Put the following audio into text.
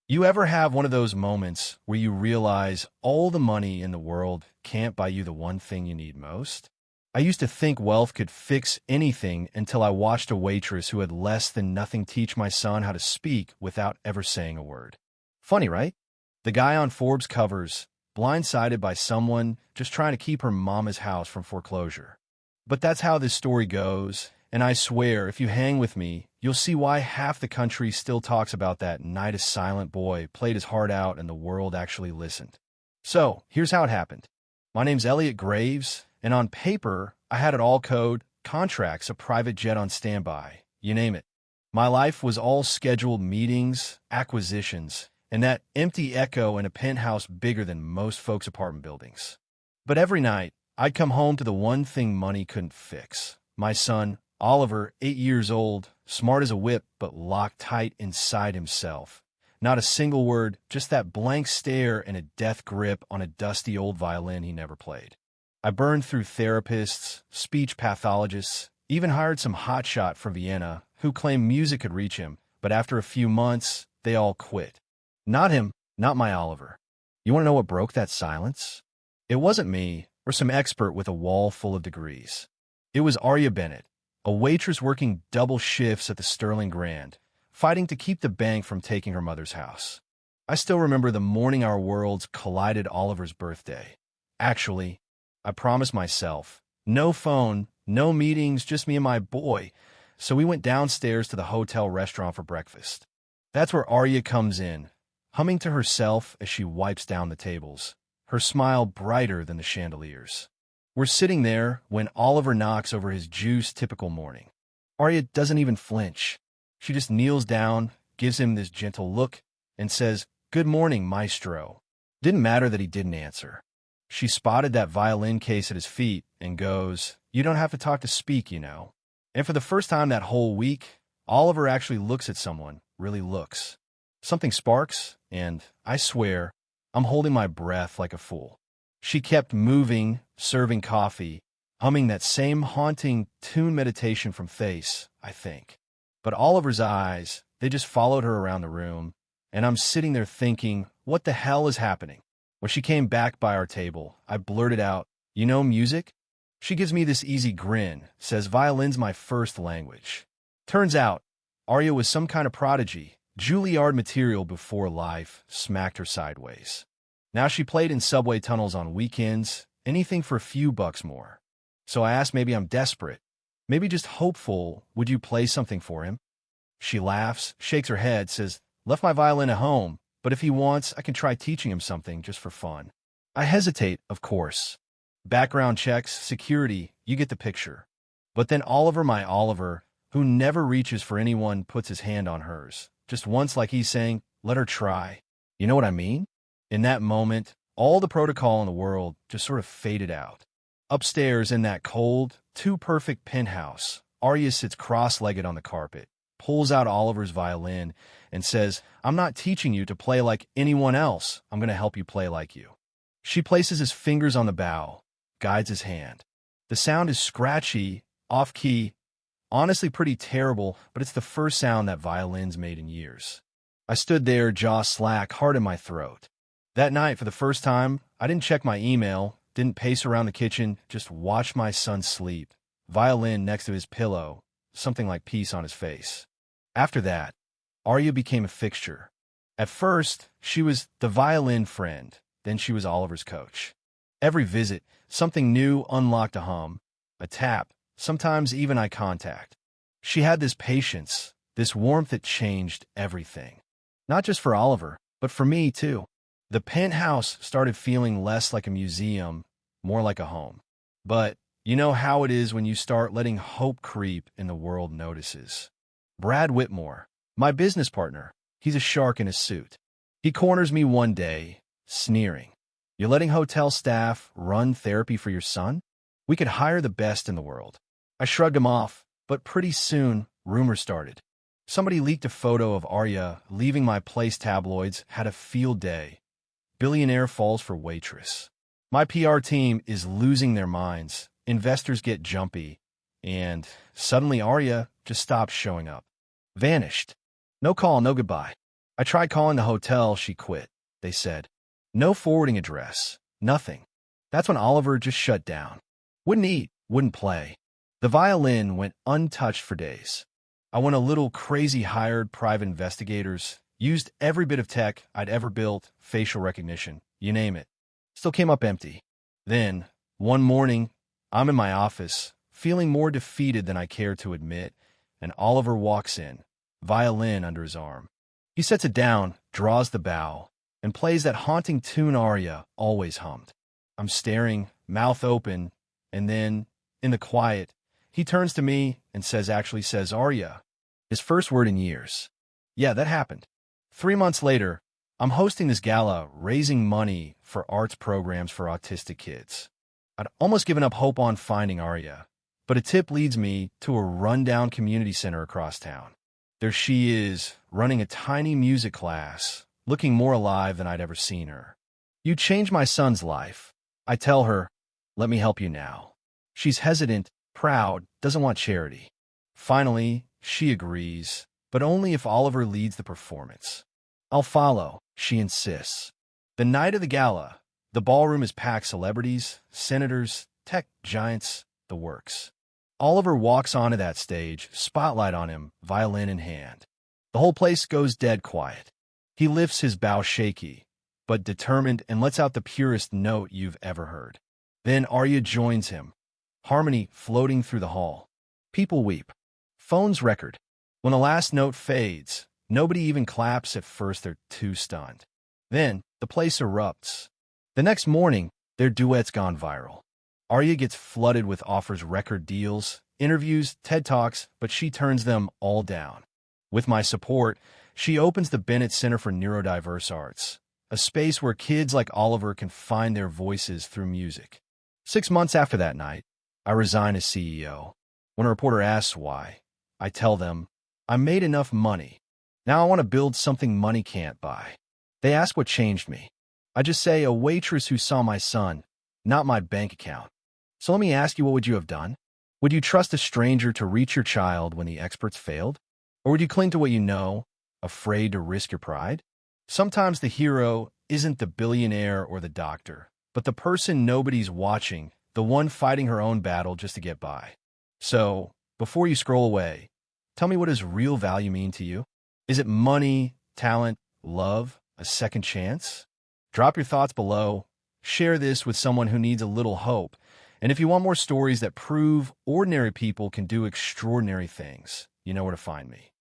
You ever have one of those moments where you realize all the money in the world can't buy you the one thing you need most? I used to think wealth could fix anything until I watched a waitress who had less than nothing teach my son how to speak without ever saying a word. Funny, right? The guy on Forbes covers, blindsided by someone just trying to keep her mama's house from foreclosure. But that's how this story goes, and I swear, if you hang with me, you'll see why half the country still talks about that night a silent boy played his heart out and the world actually listened. So, here's how it happened. My name's Elliot Graves, and on paper, I had it all code, contracts, a private jet on standby, you name it. My life was all scheduled meetings, acquisitions, and that empty echo in a penthouse bigger than most folks' apartment buildings. But every night, I'd come home to the one thing money couldn't fix. My son, Oliver, 8 years old, smart as a whip, but locked tight inside himself. Not a single word, just that blank stare and a death grip on a dusty old violin he never played. I burned through therapists, speech pathologists, even hired some hotshot from Vienna who claimed music could reach him, but after a few months, they all quit. Not him, not my Oliver. You want to know what broke that silence? It wasn't me or some expert with a wall full of degrees. It was Arya Bennett, a waitress working double shifts at the Sterling Grand, fighting to keep the bank from taking her mother's house. I still remember the morning our worlds collided Oliver's birthday. Actually, I promised myself, no phone, no meetings, just me and my boy, so we went downstairs to the hotel restaurant for breakfast. That's where Arya comes in, humming to herself as she wipes down the tables, her smile brighter than the chandeliers. We're sitting there when Oliver knocks over his juice-typical morning. Arya doesn't even flinch. She just kneels down, gives him this gentle look, and says, "Good morning, maestro." Didn't matter that he didn't answer. She spotted that violin case at his feet and goes, "You don't have to talk to speak, you know." And for the first time that whole week, Oliver actually looks at someone, really looks. Something sparks, and I swear, I'm holding my breath like a fool. She kept moving, serving coffee, humming that same haunting tune meditation from Face, I think. But Oliver's eyes, they just followed her around the room, and I'm sitting there thinking, what the hell is happening? When she came back by our table, I blurted out, "You know music?" She gives me this easy grin, says violin's my first language. Turns out, Arya was some kind of prodigy. Juilliard material before life smacked her sideways. Now she played in subway tunnels on weekends, anything for a few bucks more. So I asked, maybe I'm desperate, maybe just hopeful, would you play something for him? She laughs, shakes her head, says, "Left my violin at home, but if he wants, I can try teaching him something just for fun." I hesitate, of course. Background checks, security, you get the picture. But then Oliver, my Oliver, who never reaches for anyone, puts his hand on hers. Just once, like he's saying, "Let her try." You know what I mean? In that moment, all the protocol in the world just sort of faded out. Upstairs in that cold, too perfect penthouse, Arya sits cross-legged on the carpet, pulls out Oliver's violin, and says, "I'm not teaching you to play like anyone else. I'm going to help you play like you." She places his fingers on the bow, guides his hand. The sound is scratchy, off-key, honestly pretty terrible, but it's the first sound that violin's made in years. I stood there, jaw slack, heart in my throat. That night, for the first time, I didn't check my email, didn't pace around the kitchen, just watched my son sleep, violin next to his pillow, something like peace on his face. After that, Arya became a fixture. At first, she was the violin friend, then she was Oliver's coach. Every visit, something new unlocked a hum, a tap, sometimes even eye contact. She had this patience, this warmth that changed everything. Not just for Oliver, but for me, too. The penthouse started feeling less like a museum, more like a home. But you know how it is when you start letting hope creep and the world notices. Brad Whitmore, my business partner, he's a shark in a suit. He corners me one day, sneering. "You're letting hotel staff run therapy for your son? We could hire the best in the world." I shrugged him off, but pretty soon, rumors started. Somebody leaked a photo of Arya leaving my place tabloids, had a field day. Billionaire falls for Waitress. My PR team is losing their minds. Investors get jumpy. And suddenly Arya just stopped showing up. Vanished. No call, no goodbye. I tried calling the hotel she quit. They said, no forwarding address, nothing. That's when Oliver just shut down. Wouldn't eat, wouldn't play. The violin went untouched for days. I went a little crazy, hired private investigators, used every bit of tech I'd ever built, facial recognition, you name it. Still came up empty. Then, one morning, I'm in my office, feeling more defeated than I care to admit, and Oliver walks in, violin under his arm. He sets it down, draws the bow, and plays that haunting tune Aria always hummed. I'm staring, mouth open, and then, in the quiet, he turns to me and says Aria. His first word in years. Yeah, that happened. 3 months later, I'm hosting this gala, raising money for arts programs for autistic kids. I'd almost given up hope on finding Aria, but a tip leads me to a rundown community center across town. There she is, running a tiny music class, looking more alive than I'd ever seen her. You changed my son's life. I tell her, let me help you now. She's hesitant, proud, doesn't want charity. Finally, she agrees, but only if Oliver leads the performance. I'll follow, she insists. The night of the gala, the ballroom is packed, celebrities, senators, tech giants, the works. Oliver walks onto that stage, spotlight on him, violin in hand. The whole place goes dead quiet. He lifts his bow shaky, but determined, and lets out the purest note you've ever heard. Then Aria joins him, harmony floating through the hall. People weep. Phones record. When the last note fades, nobody even claps at first, they're too stunned. Then, the place erupts. The next morning, their duet's gone viral. Aria gets flooded with offers, record deals, interviews, TED Talks, but she turns them all down. With my support, she opens the Bennett Center for Neurodiverse Arts, a space where kids like Oliver can find their voices through music. 6 months after that night, I resign as CEO. When a reporter asks why, I tell them, I made enough money. Now I want to build something money can't buy. They ask what changed me. I just say a waitress who saw my son, not my bank account. So let me ask you, what would you have done? Would you trust a stranger to reach your child when the experts failed? Or would you cling to what you know, afraid to risk your pride? Sometimes the hero isn't the billionaire or the doctor, but the person nobody's watching, the one fighting her own battle just to get by. So, before you scroll away, tell me, what does real value mean to you? Is it money, talent, love, a second chance? Drop your thoughts below. Share this with someone who needs a little hope. And if you want more stories that prove ordinary people can do extraordinary things, you know where to find me.